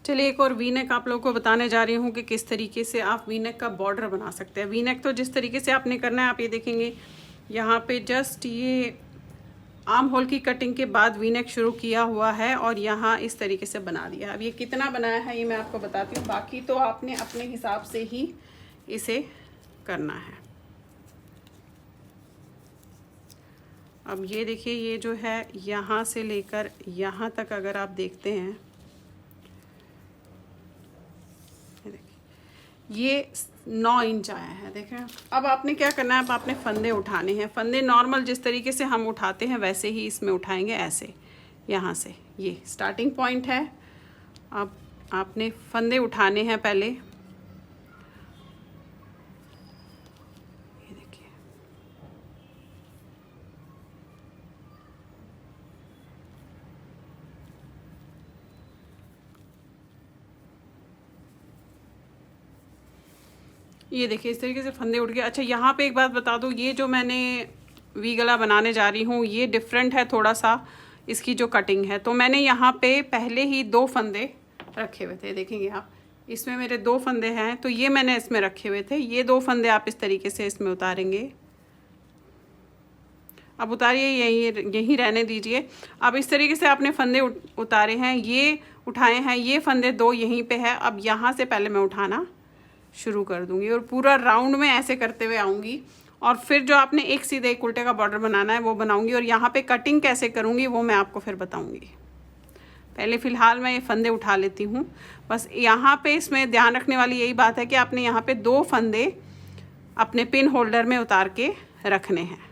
चलिए एक और वी नेक आप लोगों को बताने जा रही हूँ कि किस तरीके से आप वी नेक का बॉर्डर बना सकते हैं। वी नेक तो जिस तरीके से आपने करना है आप ये देखेंगे यहाँ पे जस्ट ये आर्म होल की कटिंग के बाद वी नेक शुरू किया हुआ है और यहाँ इस तरीके से बना दिया। अब ये कितना बनाया है ये मैं आपको बताती हूँ, बाकी तो आपने अपने हिसाब से ही इसे करना है। अब ये देखिए ये जो है यहाँ से लेकर यहाँ तक अगर आप देखते हैं ये 9 इंच आया है। देखें अब आपने क्या करना है, अब आपने फंदे उठाने हैं। फंदे नॉर्मल जिस तरीके से हम उठाते हैं वैसे ही इसमें उठाएंगे, ऐसे यहाँ से ये स्टार्टिंग पॉइंट है। अब आपने फंदे उठाने हैं पहले, ये देखिए ये देखिए इस तरीके से फंदे उठ गए। अच्छा यहाँ पे एक बात बता दूँ, ये जो मैंने वी गला बनाने जा रही हूँ ये डिफरेंट है थोड़ा सा इसकी जो कटिंग है। तो मैंने यहाँ पे पहले ही 2 फंदे रखे हुए थे, देखेंगे आप इसमें मेरे 2 फंदे हैं तो ये मैंने इसमें रखे हुए थे। ये 2 फंदे आप इस तरीके से इसमें उतारेंगे। अब उतारिए, यही रहने दीजिए। अब इस तरीके से आपने फंदे उतारे हैं, ये उठाए हैं, ये फंदे 2 यहीं पे है। अब यहाँ से पहले मैं उठाना शुरू कर दूंगी और पूरा राउंड में ऐसे करते हुए आऊँगी और फिर जो आपने एक सीधे एक उल्टे का बॉर्डर बनाना है वो बनाऊंगी और यहाँ पे कटिंग कैसे करूँगी वो मैं आपको फिर बताऊँगी। पहले फ़िलहाल मैं ये फंदे उठा लेती हूँ। बस यहाँ पे इसमें ध्यान रखने वाली यही बात है कि आपने यहाँ पे 2 फंदे अपने पिन होल्डर में उतार के रखने हैं।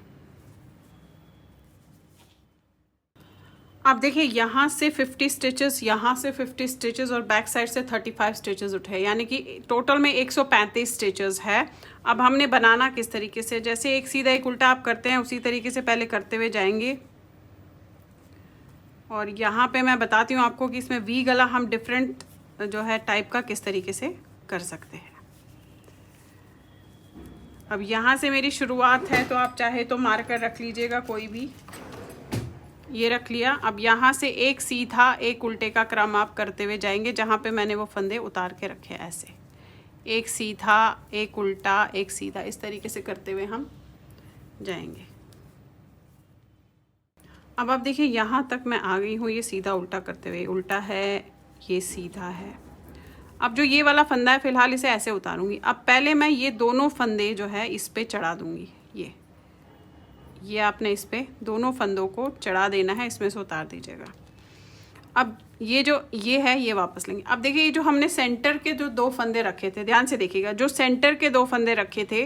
आप देखिए यहाँ से 50 स्टिचेस, यहाँ से 50 स्टिचेस और बैक साइड से 35 स्टिचेस उठे, यानी कि टोटल में 135 स्टिचेस है। अब हमने बनाना किस तरीके से, जैसे एक सीधा एक उल्टा आप करते हैं उसी तरीके से पहले करते हुए जाएंगे। और यहाँ पे मैं बताती हूँ आपको कि इसमें वी गला हम डिफरेंट जो है टाइप का किस तरीके से कर सकते हैं। अब यहाँ से मेरी शुरुआत है तो आप चाहे तो मार्कर रख लीजिएगा कोई भी, ये रख लिया। अब यहाँ से एक सीधा एक उल्टे का क्रम आप करते हुए जाएंगे जहाँ पे मैंने वो फंदे उतार के रखे, ऐसे एक सीधा एक उल्टा एक सीधा, इस तरीके से करते हुए हम जाएंगे। अब आप देखिए यहाँ तक मैं आ गई हूँ, ये सीधा उल्टा करते हुए, उल्टा है ये सीधा है। अब जो ये वाला फंदा है फ़िलहाल इसे ऐसे उतारूँगी। अब पहले मैं ये दोनों फंदे जो है इस पर चढ़ा दूँगी। ये आपने इस पे दोनों फंदों को चढ़ा देना है, इसमें से उतार दीजिएगा। अब ये जो ये है ये वापस लेंगे। अब देखिए ये जो हमने सेंटर के जो 2 फंदे रखे थे, ध्यान से देखिएगा, जो सेंटर के 2 फंदे रखे थे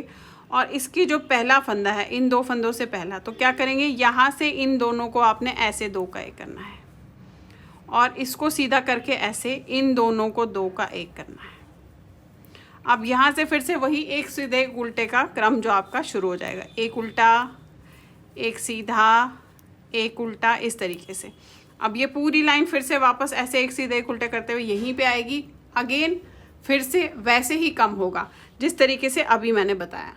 और इसकी जो पहला फंदा है इन 2 फंदों से पहला, तो क्या करेंगे यहाँ से इन दोनों को आपने ऐसे 2 का 1 करना है और इसको सीधा करके ऐसे इन दोनों को 2 का 1 करना है। अब यहाँ से फिर से वही एक सीधे उल्टे का क्रम जो आपका शुरू हो जाएगा, एक उल्टा एक सीधा एक उल्टा, इस तरीके से। अब ये पूरी लाइन फिर से वापस ऐसे एक सीधे एक उल्टे करते हुए यहीं पे आएगी। अगेन फिर से वैसे ही कम होगा जिस तरीके से अभी मैंने बताया।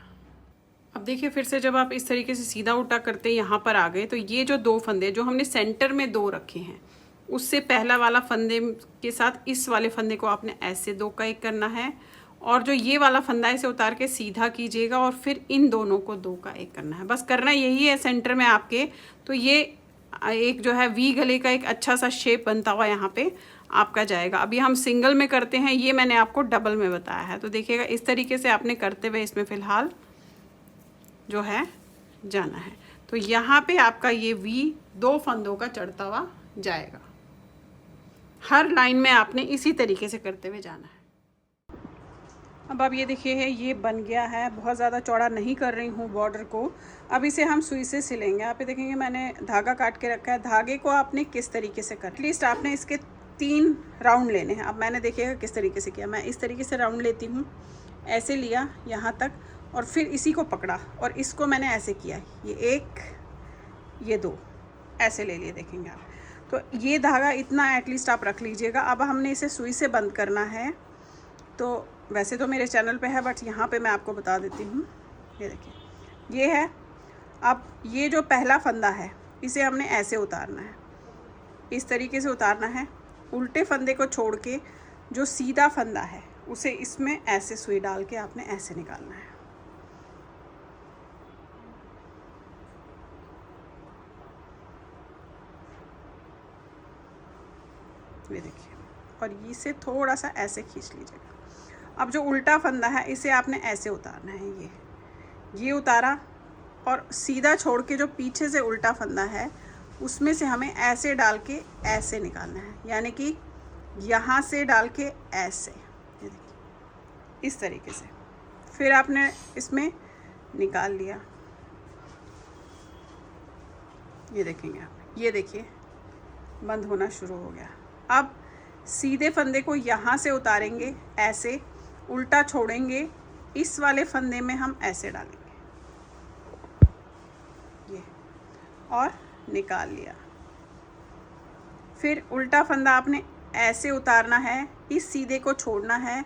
अब देखिए फिर से जब आप इस तरीके से सीधा उल्टा करते यहाँ पर आ गए तो ये जो 2 फंदे जो हमने सेंटर में 2 रखे हैं उससे पहला वाला फंदे के साथ इस वाले फंदे को आपने ऐसे 2 का 1 करना है और जो ये वाला फंदा है इसे उतार के सीधा कीजिएगा और फिर इन दोनों को 2 का 1 करना है। बस करना यही है सेंटर में आपके। तो ये एक जो है वी गले का एक अच्छा सा शेप बनता हुआ यहाँ पे आपका जाएगा। अभी हम सिंगल में करते हैं, ये मैंने आपको डबल में बताया है। तो देखिएगा इस तरीके से आपने करते हुए इसमें फ़िलहाल जो है जाना है। तो यहाँ पे आपका ये वी 2 फंदों का चढ़ता हुआ जाएगा। हर लाइन में आपने इसी तरीके से करते हुए जाना है। अब आप ये देखिए है ये बन गया है, बहुत ज़्यादा चौड़ा नहीं कर रही हूँ बॉर्डर को। अब इसे हम सुई से सिलेंगे। आप ये देखेंगे मैंने धागा काट के रखा है। धागे को आपने किस तरीके से कर, एटलीस्ट आपने इसके 3 राउंड लेने हैं। अब मैंने देखिएगा किस तरीके से किया, मैं इस तरीके से राउंड लेती हूँ, ऐसे लिया यहाँ तक और फिर इसी को पकड़ा और इसको मैंने ऐसे किया, ये 1 ये 2 ऐसे ले लिए, देखेंगे आप। तो ये धागा इतना एटलीस्ट आप रख लीजिएगा। अब हमने इसे सुई से बंद करना है। तो वैसे तो मेरे चैनल पे है बट यहाँ पे मैं आपको बता देती हूँ। ये देखिए ये है। अब ये जो पहला फंदा है इसे हमने ऐसे उतारना है, इस तरीके से उतारना है। उल्टे फंदे को छोड़ के जो सीधा फंदा है उसे इसमें ऐसे सुई डाल के आपने ऐसे निकालना है। ये देखिए, और इसे थोड़ा सा ऐसे खींच लीजिएगा। अब जो उल्टा फंदा है इसे आपने ऐसे उतारना है। ये उतारा और सीधा छोड़ के जो पीछे से उल्टा फंदा है उसमें से हमें ऐसे डाल के ऐसे निकालना है, यानी कि यहाँ से डाल के ऐसे, ये देखिए इस तरीके से। फिर आपने इसमें निकाल लिया, ये देखेंगे आप, ये देखिए बंद होना शुरू हो गया। अब सीधे फंदे को यहाँ से उतारेंगे ऐसे, उल्टा छोड़ेंगे, इस वाले फंदे में हम ऐसे डालेंगे ये, और निकाल लिया। फिर उल्टा फंदा आपने ऐसे उतारना है, इस सीधे को छोड़ना है,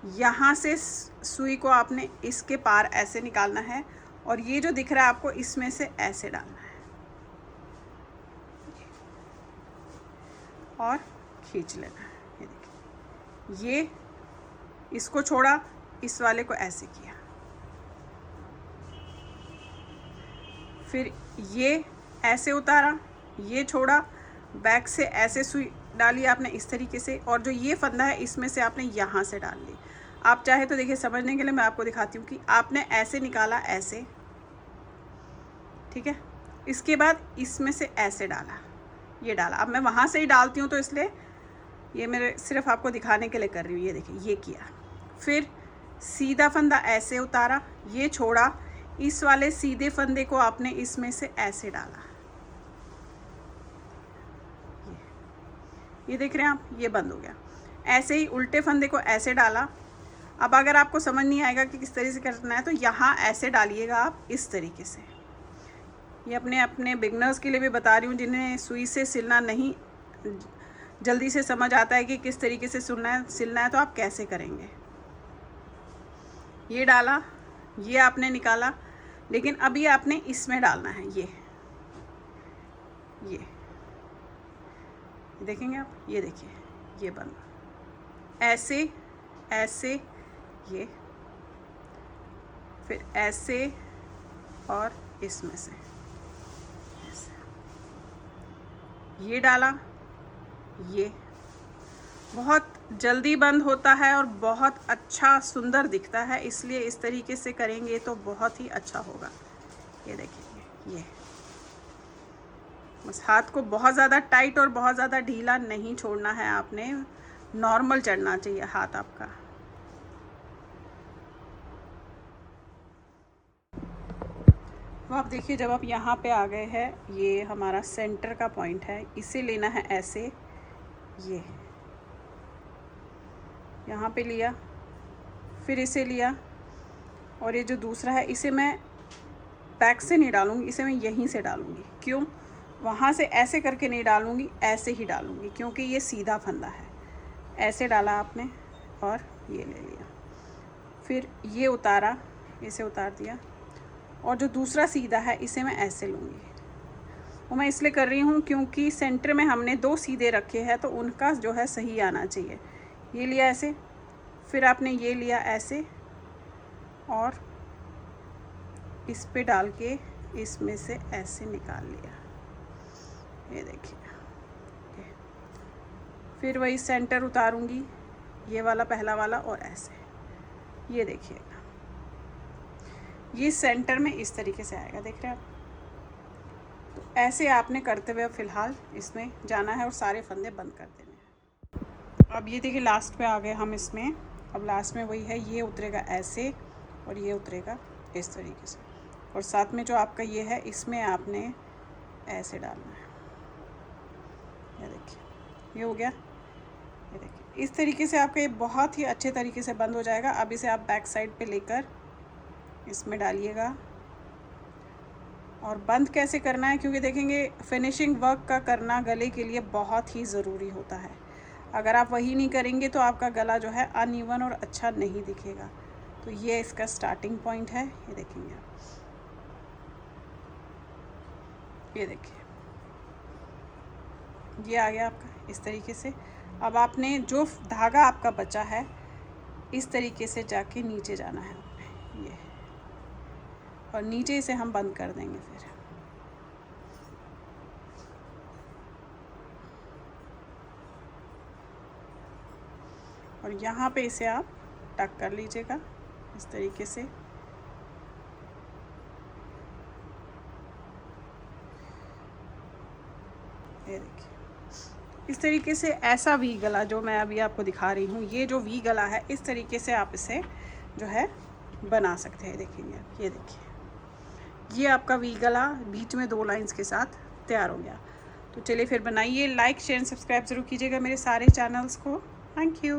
यहाँ से सुई को आपने इसके पार ऐसे निकालना है, और ये जो दिख रहा है आपको इसमें से ऐसे डालना है और खींच लेना है। ये देखिए, ये इसको छोड़ा, इस वाले को ऐसे किया, फिर ये ऐसे उतारा, ये छोड़ा, बैक से ऐसे सुई डाली आपने इस तरीके से, और जो ये फंदा है इसमें से आपने यहाँ से डाल ली। आप चाहे तो देखिए, समझने के लिए मैं आपको दिखाती हूँ कि आपने ऐसे निकाला ऐसे, ठीक है, इसके बाद इसमें से ऐसे डाला, ये डाला। अब मैं वहाँ से ही डालती हूँ तो इसलिए ये मेरे सिर्फ आपको दिखाने के लिए कर रही हूँ। ये देखिए, ये किया, फिर सीधा फंदा ऐसे उतारा, ये छोड़ा, इस वाले सीधे फंदे को आपने इसमें से ऐसे डाला, ये देख रहे हैं आप, ये बंद हो गया। ऐसे ही उल्टे फंदे को ऐसे डाला। अब अगर आपको समझ नहीं आएगा कि किस तरीके से करना है तो यहाँ ऐसे डालिएगा आप इस तरीके से। ये अपने बिगनर्स के लिए भी बता रही हूँ, जिन्हें सुई से सिलना नहीं जल्दी से समझ आता है कि किस तरीके से सिलना है तो आप कैसे करेंगे। ये डाला, ये आपने निकाला, लेकिन अभी आपने इसमें डालना है, ये देखेंगे आप, ये देखिए, ये बंद, ऐसे ऐसे, ये फिर ऐसे, और इसमें से ऐसे, ये डाला, ये बहुत जल्दी बंद होता है और बहुत अच्छा सुंदर दिखता है, इसलिए इस तरीके से करेंगे तो बहुत ही अच्छा होगा। ये देखिए, ये बस हाथ को बहुत ज़्यादा टाइट और बहुत ज़्यादा ढीला नहीं छोड़ना है आपने, नॉर्मल चढ़ना चाहिए हाथ आपका। तो आप देखिए, जब आप यहाँ पे आ गए हैं, ये हमारा सेंटर का पॉइंट है, इसे लेना है ऐसे, ये यहाँ पे लिया, फिर इसे लिया, और ये जो दूसरा है इसे मैं बैक से नहीं डालूँगी, इसे मैं यहीं से डालूँगी। क्यों? वहाँ से ऐसे करके नहीं डालूँगी, ऐसे ही डालूँगी, क्योंकि ये सीधा फंदा है। ऐसे डाला आपने और ये ले लिया, फिर ये उतारा, इसे उतार दिया, और जो दूसरा सीधा है इसे मैं ऐसे लूँगी। वो मैं इसलिए कर रही हूँ क्योंकि सेंटर में हमने 2 सीधे रखे हैं तो उनका जो है सही आना चाहिए। ये लिया ऐसे, फिर आपने ये लिया ऐसे, और इस पे डाल के इसमें से ऐसे निकाल लिया, ये देखिए। फिर वही सेंटर उतारूंगी, ये वाला पहला वाला, और ऐसे, ये देखिएगा, ये सेंटर में इस तरीके से आएगा, देख रहे हैं आप। तो ऐसे आपने करते हुए फ़िलहाल इसमें जाना है और सारे फंदे बंद कर देने हैं। अब ये देखिए, लास्ट पे आ गए हम इसमें। अब लास्ट में वही है, ये उतरेगा ऐसे और ये उतरेगा इस तरीके से, और साथ में जो आपका ये है इसमें आपने ऐसे डालना है। ये देखिए, ये हो गया, ये देखिए, इस तरीके से आपका ये बहुत ही अच्छे तरीके से बंद हो जाएगा। अब इसे आप बैक साइड पे लेकर इसमें डालिएगा, और बंद कैसे करना है, क्योंकि देखेंगे फिनिशिंग वर्क का करना गले के लिए बहुत ही ज़रूरी होता है। अगर आप वही नहीं करेंगे तो आपका गला जो है अनइवन और अच्छा नहीं दिखेगा। तो ये इसका स्टार्टिंग पॉइंट है, ये देखेंगे आप, ये देखिए, ये आ गया आपका इस तरीके से। अब आपने जो धागा आपका बचा है इस तरीके से जाके नीचे जाना है आपने, ये, और नीचे से हम बंद कर देंगे फिर। और यहाँ पे इसे आप टक कर लीजिएगा इस तरीके से। ये देखिए इस तरीके से ऐसा वी गला जो मैं अभी आपको दिखा रही हूँ, ये जो वी गला है इस तरीके से आप इसे जो है बना सकते हैं। देखेंगे आप, ये देखिए ये आपका वी गला बीच में 2 लाइंस के साथ तैयार हो गया। तो चलिए फिर बनाइए। लाइक शेयर सब्सक्राइब ज़रूर कीजिएगा मेरे सारे चैनल्स को। Thank you.